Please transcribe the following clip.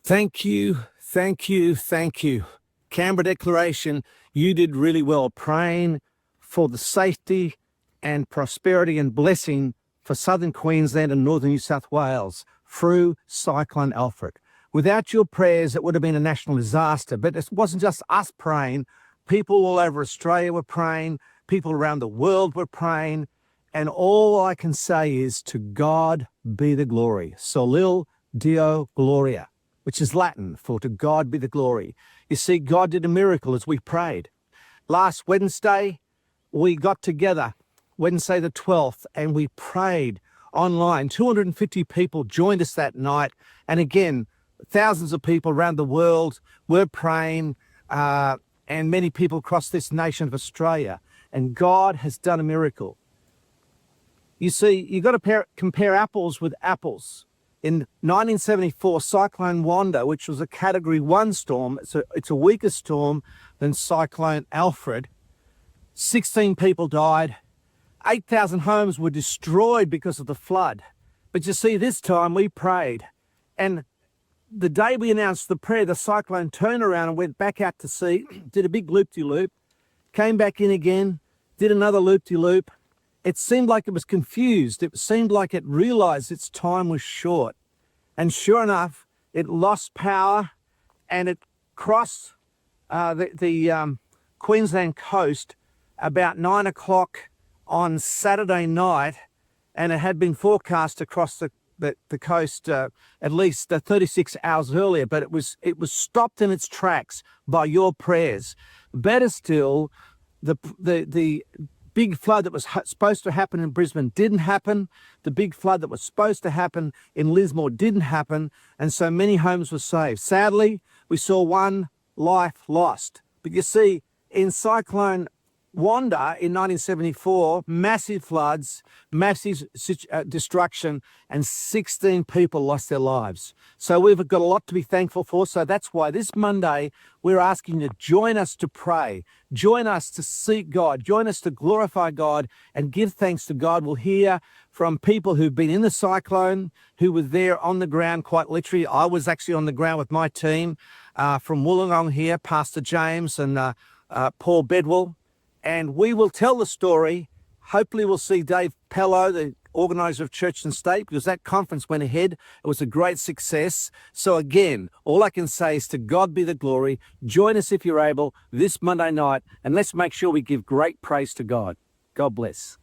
Thank you, thank you, thank you. Canberra Declaration, you did really well praying for the safety and prosperity and blessing for southern Queensland and northern New South Wales through Cyclone Alfred. Without your prayers, it would have been a national disaster. But it wasn't just us praying. People all over Australia were praying. People around the world were praying. And all I can say is, to God be the glory. Solil Deo Gloria, which is Latin for to God be the glory. You see, God did a miracle as we prayed. Last Wednesday, we got together, Wednesday the 12th, and we prayed online. 250 people joined us that night. And again, thousands of people around the world were praying, and many people across this nation of Australia. And God has done a miracle. You see, you've got to compare apples with apples. In 1974, Cyclone Wanda, which was a Category 1 storm, it's a weaker storm than Cyclone Alfred, 16 people died, 8,000 homes were destroyed because of the flood. But you see, this time we prayed. And the day we announced the prayer, the cyclone turned around and went back out to sea, did a big loop-de-loop, came back in again, did another loop-de-loop. It seemed like it was confused. It seemed like it realized its time was short. And sure enough, it lost power and it crossed the Queensland coast about 9 o'clock on Saturday night. And it had been forecast across the coast at least 36 hours earlier, but it was stopped in its tracks by your prayers. Better still, the big flood that was supposed to happen in Brisbane didn't happen. The big flood that was supposed to happen in Lismore didn't happen, and so many homes were saved. Sadly, we saw one life lost. But you see, in Cyclone Wanda in 1974, massive floods, massive destruction, and 16 people lost their lives. So we've got a lot to be thankful for. So that's why this Monday, we're asking you to join us to pray, join us to seek God, join us to glorify God and give thanks to God. We'll hear from people who've been in the cyclone, who were there on the ground, quite literally. I was actually on the ground with my team from Wollongong here, Pastor James and Paul Bedwell. And we will tell the story. Hopefully we'll see Dave Pello, the organizer of Church and State, because that conference went ahead. It was a great success. So again, all I can say is to God be the glory. Join us if you're able this Monday night, and let's make sure we give great praise to God. God bless.